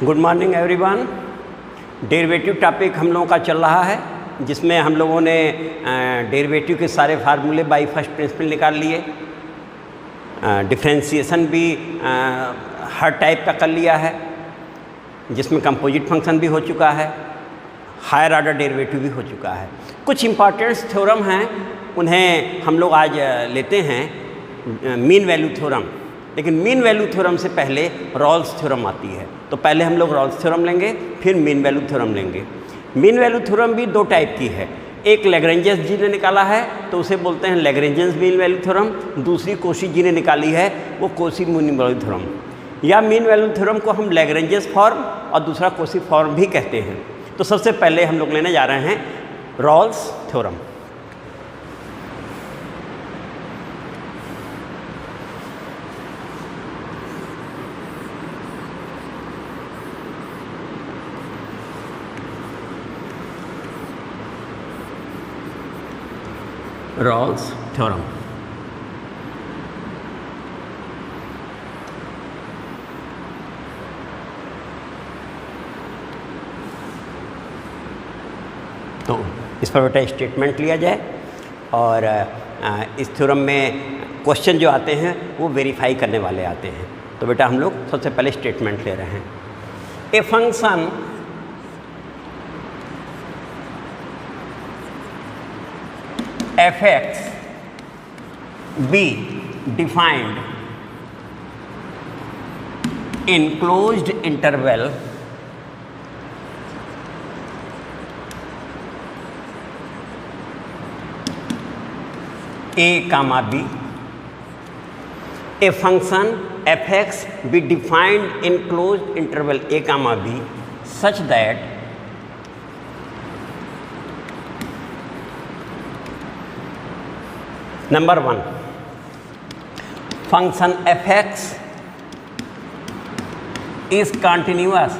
Good morning everyone. Derivative topic हम लोगों का चल रहा है, जिसमें हम लोगों ने डेरिवेटिव के सारे फार्मूले बाय फर्स्ट प्रिंसिपल निकाल लिए। डिफरेंशिएशन भी हर टाइप का कर लिया है, जिसमें कंपोजिट फंक्शन भी हो चुका है, हायर ऑर्डर डेरिवेटिव भी हो चुका है। कुछ इंपॉर्टेंट थ्योरम हैं, उन्हें हम लोग आज लेते हैं। मीन वैल्यू थ्योरम, लेकिन मीन वैल्यू थ्योरम से पहले रॉल्स थ्योरम आती है, तो पहले हम लोग रॉल्स थ्योरम लेंगे, फिर मीन वैल्यू थ्योरम लेंगे। मीन वैल्यू थ्योरम भी दो टाइप की है। एक लैग्रेंज जी ने निकाला है, तो उसे बोलते हैं लैग्रेंजियन मीन वैल्यू थ्योरम। दूसरी कोशी जी ने निकाली है, वो कोशी मीन वैल्यू थ्योरम। या मीन वैल्यू थ्योरम को हम लैग्रेंजियन फॉर्म और दूसरा कोशी फॉर्म भी कहते हैं। तो सबसे पहले हम लोग लेने जा रहे हैं रॉल्स थ्योरम। Rawls theorem. तो इस पर बेटा स्टेटमेंट लिया जाए, और इस थ्योरम में क्वेश्चन जो आते हैं वो वेरीफाई करने वाले आते हैं। तो बेटा हम लोग सबसे पहले स्टेटमेंट ले रहे हैं। A function f(x) be defined in closed interval a comma b. A function f(x) be defined in closed interval a comma b such that number 1, function f(x) is continuous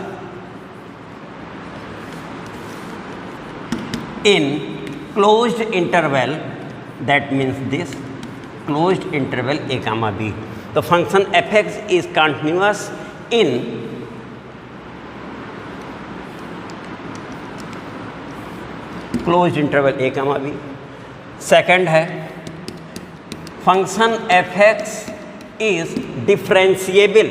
in closed interval, that means this closed interval a comma b. The function f(x) is continuous in closed interval a comma b. Second है function f(x) is differentiable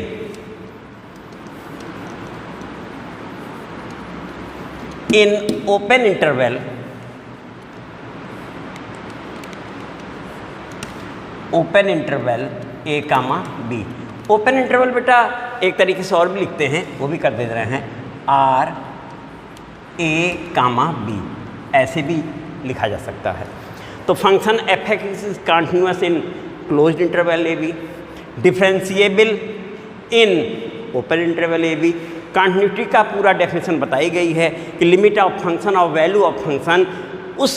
in open interval a comma b. Open interval बेटा एक तरीके से और भी लिखते हैं, वो भी कर दे रहे हैं, r a comma b, ऐसे भी लिखा जा सकता है। तो function f(x) is continuous in closed interval A B, differentiable in open interval A B. Continuity का पूरा डेफिनेशन बताई गई है कि लिमिट ऑफ फंक्शन और वैल्यू ऑफ फंक्शन उस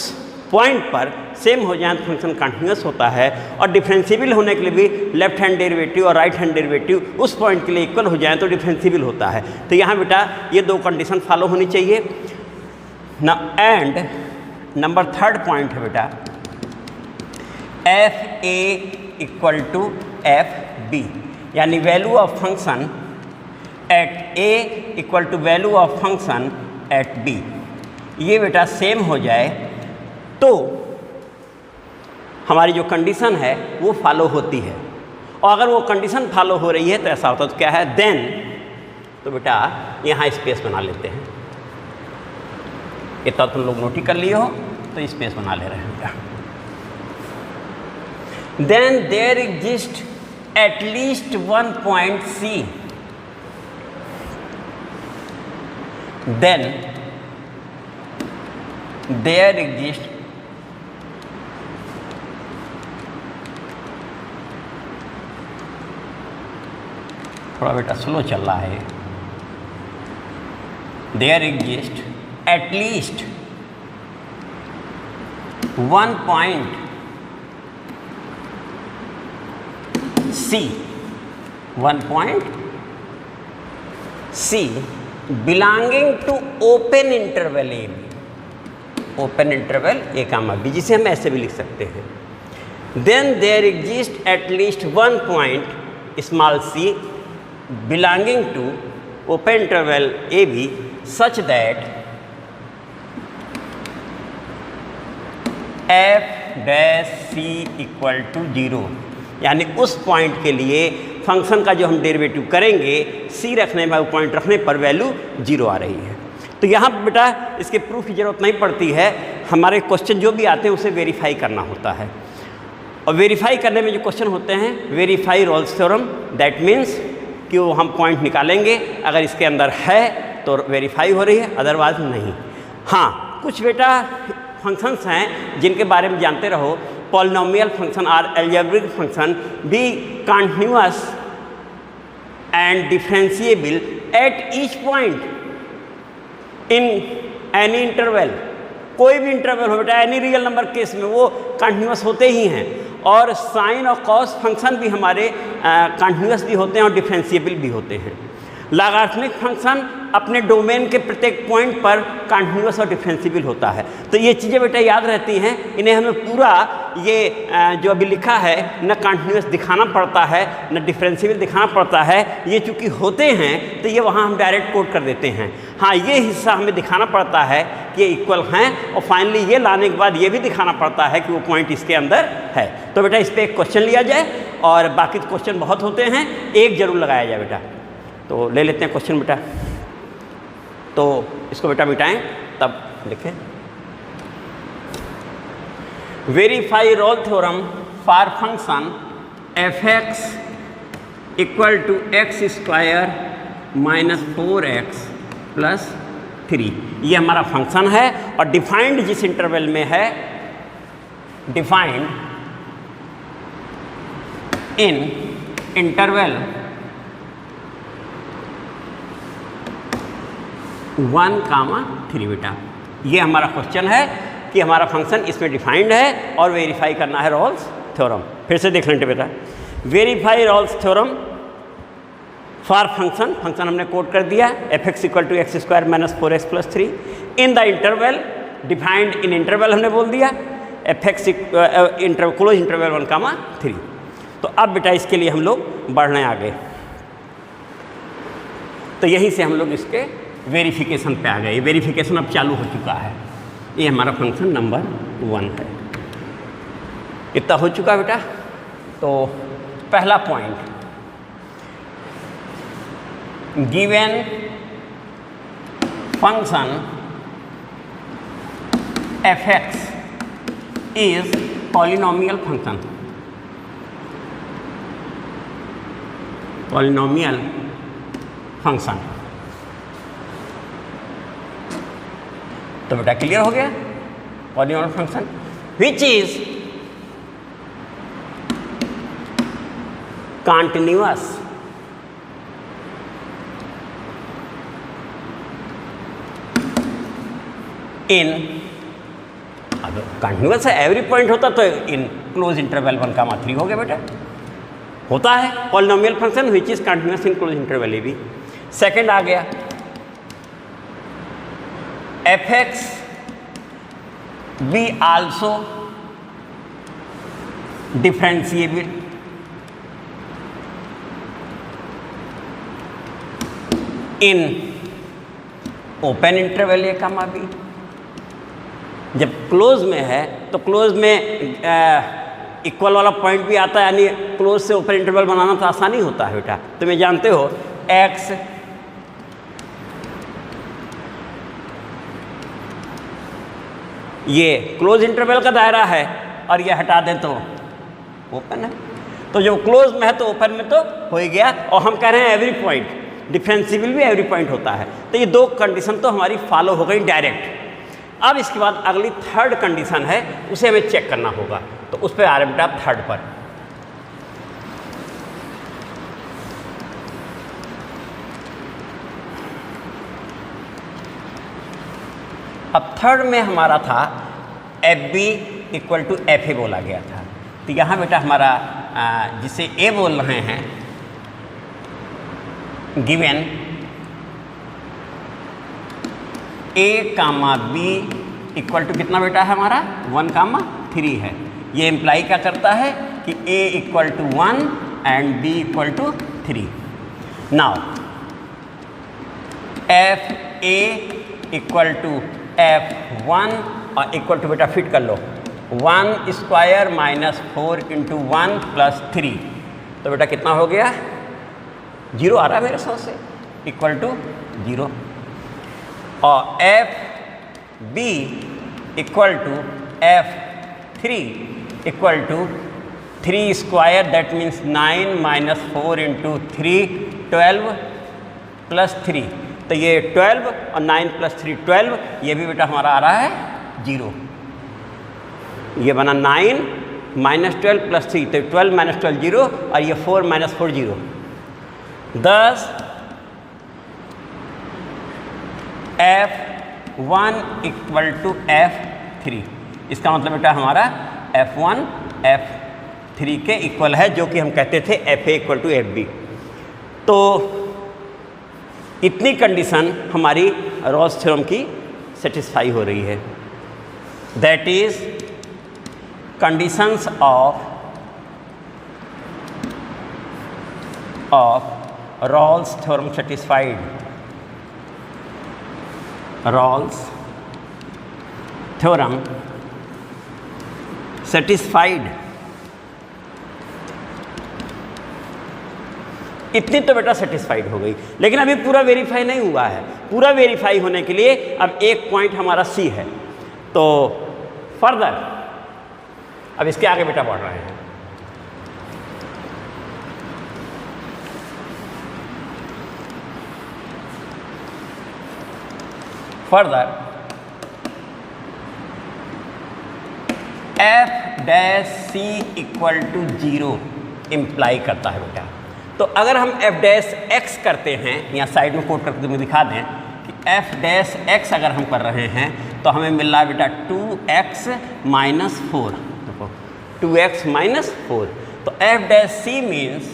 पॉइंट पर सेम हो जाए तो फंक्शन कंटिन्यूअस होता है, और डिफरेंशिएबल होने के लिए भी लेफ्ट हैंड डेरिवेटिव और राइट हैंड डेरिवेटिव उस पॉइंट के लिए इक्वल हो जाए तो डिफरेंशिएबल होता है। तो यहाँ बेटा ये दो कंडीशन फॉलो होनी चाहिए ना। एंड नंबर थर्ड पॉइंट है बेटा f a equal to f b, यानी value of function at a equal to value of function at b। ये बेटा सेम हो जाए तो हमारी जो कंडीशन है वो फॉलो होती है, और अगर वो कंडीशन फॉलो हो रही है तो ऐसा होता है, तो क्या है देन, तो बेटा यहाँ स्पेस बना लेते हैं। इतना तुम लोग नोट कर लिए हो, तो स्पेस बना ले रहे हैं बेटा। Then there exists at least one point C. Then there exists थोड़ा बेटा स्लो चल रहा है। There exists at least one point C, one point C belonging to open interval a b, open interval A comma B, जिसे हम ऐसे भी लिख सकते हैं। Then there exist at least one point small C belonging to open interval A B such that F dash C equal to 0, यानी उस point के लिए फंक्शन का जो हम डेरिवेटिव करेंगे सी रखने में, पॉइंट रखने पर वैल्यू 0 आ रही है। तो यहाँ बेटा इसके प्रूफ की ज़रूरत नहीं पड़ती है, हमारे क्वेश्चन जो भी आते हैं उसे वेरीफाई करना होता है। और वेरीफाई करने में जो क्वेश्चन होते हैं, verify Rolle's theorem, that means कि वो हम पॉइंट निकालेंगे, अगर इसके अंदर है तो वेरीफाई हो रही है, अदरवाइज नहीं। हाँ, कुछ बेटा फंक्शंस हैं जिनके बारे में जानते रहो, पॉलिनोमियल फंक्शन और algebraic function B continuous and differentiable at each point in any interval. कोई भी इंटरवल हो बेटा, एनी रियल नंबर केस में वो कंटिन्यूअस होते ही हैं, और साइन और कॉस फंक्शन भी हमारे कंटिन्यूअस भी होते हैं और डिफरेंशिएबल भी होते हैं। लॉगरिथमिक फंक्शन अपने डोमेन के प्रत्येक पॉइंट पर कंटिन्यूअस और डिफरेंशिएबल होता है। तो ये चीज़ें बेटा याद रहती हैं, इन्हें हमें पूरा ये जो अभी लिखा है न कंटिन्यूअस दिखाना पड़ता है न डिफरेंशिएबल दिखाना पड़ता है, ये चूँकि होते हैं तो ये वहाँ हम डायरेक्ट कोड कर देते हैं। हाँ, ये हिस्सा हमें दिखाना पड़ता है कि ये इक्वल हैं, और फाइनली ये लाने के बाद ये भी दिखाना पड़ता है कि वो पॉइंट इसके अंदर है। तो बेटा इस पर एक क्वेश्चन लिया जाए, और बाकी क्वेश्चन बहुत होते हैं, एक जरूर लगाया जाए बेटा। तो ले लेते हैं क्वेश्चन बेटा, तो इसको बेटा मिटाएं तब लिखें। Verify Rolle theorem for function F X equal to X square minus 4x plus 3। ये हमारा फंक्शन है, और डिफाइंड जिस इंटरवल में है, डिफाइंड इन इंटरवल 1, 3 बेटा। ये हमारा क्वेश्चन है कि हमारा फंक्शन इसमें डिफाइंड है और वेरीफाई करना है रोल्स थ्योरम। फिर से देख लेंगे बेटा, verify Rolle's theorem for function, function हमने कोड कर दिया F X equal to X square minus 4x plus 3 in the interval, defined in interval हमने बोल दिया एफ एक्स क्लोज इंटरवल 1, 3। तो अब बेटा इसके लिए हम लोग बढ़ रहे हैं आगे, तो यहीं से हम लोग इसके वेरिफिकेशन पे आ गए। वेरिफिकेशन अब चालू हो चुका है। ये हमारा फंक्शन नंबर 1 है। इतना हो चुका बेटा। तो पहला point, given function F X is polynomial function, polynomial function. तो बेटा क्लियर हो गया, polynomial function which is continuous in, अब कंटिन्यूअस है एवरी पॉइंट होता तो इन क्लोज इंटरवल 1, 3 हो गया बेटा, होता है polynomial function which is continuous in closed interval A B. Second आ गया F X be also differentiable in open interval A comma B. जब क्लोज में है तो क्लोज में इक्वल वाला पॉइंट भी आता है, यानी क्लोज से ओपन इंटरवल बनाना तो आसानी होता है बेटा। तो मैं जानते हो एक्स ये क्लोज इंटरवल का दायरा है और ये हटा दें तो ओपन है, तो जब क्लोज में है तो ओपन में तो हो ही गया। और हम कह रहे हैं एवरी पॉइंट, डिफरेंशिएबल भी एवरी पॉइंट होता है। तो ये दो कंडीशन तो हमारी फॉलो हो गई डायरेक्ट। अब इसके बाद अगली थर्ड कंडीशन है, उसे हमें चेक करना होगा। तो उस पर आ रहे बेटा थर्ड पर। अब थर्ड में हमारा था F B equal to F A बोला गया था। तो यहाँ बेटा हमारा जिसे ए बोल रहे हैं, given A comma B equal to कितना बेटा है हमारा 1, 3 है। ये इम्प्लाई क्या करता है कि A equal to 1 and B equal to 3। Now F A equal to F1 और इक्वल टू बेटा फिट कर लो 1 स्क्वायर माइनस 4 इंटू 1 प्लस 3, तो बेटा कितना हो गया 0 आ रहा है मेरे सौ से, इक्वल टू 0। और F B equal to F3 equal to 3 square that means 9 minus 4 into 3 12 plus 3, तो ये 12 और 9 प्लस 3 12, ये भी बेटा हमारा आ रहा है 0। ये बना 9 माइनस 12 प्लस 3, तो 12 माइनस 12 0, और ये 4 minus 4 0। 10 F1 equal to F3, इसका मतलब बेटा हमारा F1 F3 के इक्वल है, जो कि हम कहते थे FA इक्वल टू FB। तो इतनी कंडीशन हमारी रॉल्स थ्योरम की सेटिस्फाई हो रही है, that is conditions of Rolle's theorem satisfied, Rolle's theorem satisfied. इतनी तो बेटा सेटिस्फाइड हो गई, लेकिन अभी पूरा वेरीफाई नहीं हुआ है। पूरा वेरीफाई होने के लिए अब एक पॉइंट हमारा सी है, तो फर्दर अब इसके आगे बेटा बढ़ रहे हैं। Further F dash C equal to 0 imply करता है बेटा। तो अगर हम एफ डैश एक्स करते हैं, यहाँ साइड में कोट करके तुम्हें दिखा दें कि एफ डैश एक्स अगर हम कर रहे हैं तो हमें मिल रहा है बेटा 2x माइनस 4, देखो 2x माइनस 4, तो F dash C means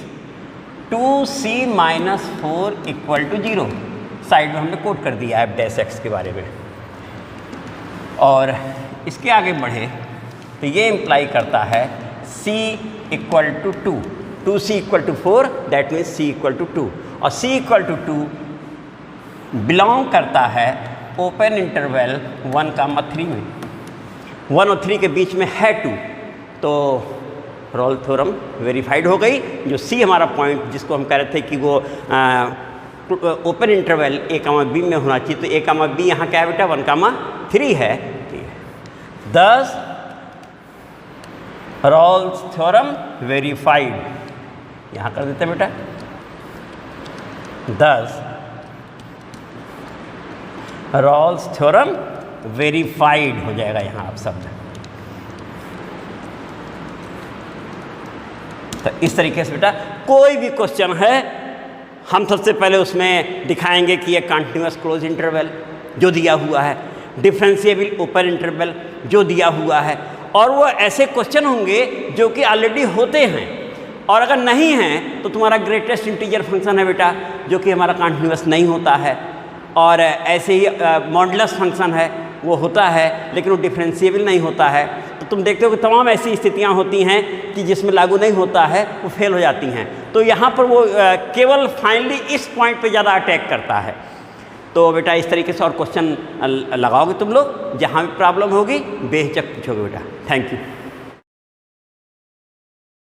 2c minus 4 equal to 0। Side में हमने कोट कर दिया एफ डैश एक्स के बारे में। और इसके आगे बढ़े तो ये इम्प्लाई करता है c equal to 2, 2c equal to 4, that means c equal to 2, और c इक्वल टू 2 बिलोंग करता है ओपन इंटरवल 1,3 में। 1 और 3 के बीच में है 2, तो रॉल्स थ्योरम वेरीफाइड हो गई। जो c हमारा पॉइंट जिसको हम कह रहे थे कि वो ओपन इंटरवल a,b में होना चाहिए, तो a,b यहाँ क्या है बेटा 1,3 है। दस रॉल्स थ्योरम वेरीफाइड, यहाँ कर देते हैं बेटा 10 रॉल्स थ्योरम वेरीफाइड हो जाएगा यहाँ आप शब्द। तो इस तरीके से बेटा कोई भी क्वेश्चन है हम सबसे पहले उसमें दिखाएंगे कि ये कंटिन्यूअस क्लोज इंटरवल जो दिया हुआ है, डिफरेंशिएबल ओपन इंटरवल जो दिया हुआ है, और वो ऐसे क्वेश्चन होंगे जो कि ऑलरेडी होते हैं, और अगर नहीं हैं तो तुम्हारा ग्रेटेस्ट इंटीजर फंक्शन है बेटा जो कि हमारा कंटिन्यूअस नहीं होता है, और ऐसे ही मॉडुलस फंक्शन है वो होता है लेकिन वो डिफरेंशिएबल नहीं होता है। तो तुम देखते हो कि तमाम ऐसी स्थितियां होती हैं कि जिसमें लागू नहीं होता है, वो फेल हो जाती हैं। तो यहाँ पर वो केवल फाइनली इस पॉइंट पे ज़्यादा अटैक करता है। तो बेटा इस तरीके से और क्वेश्चन लगाओगे तुम लोग, जहाँ भी प्रॉब्लम होगी बेहिचक पूछोगे बेटा। Thank you.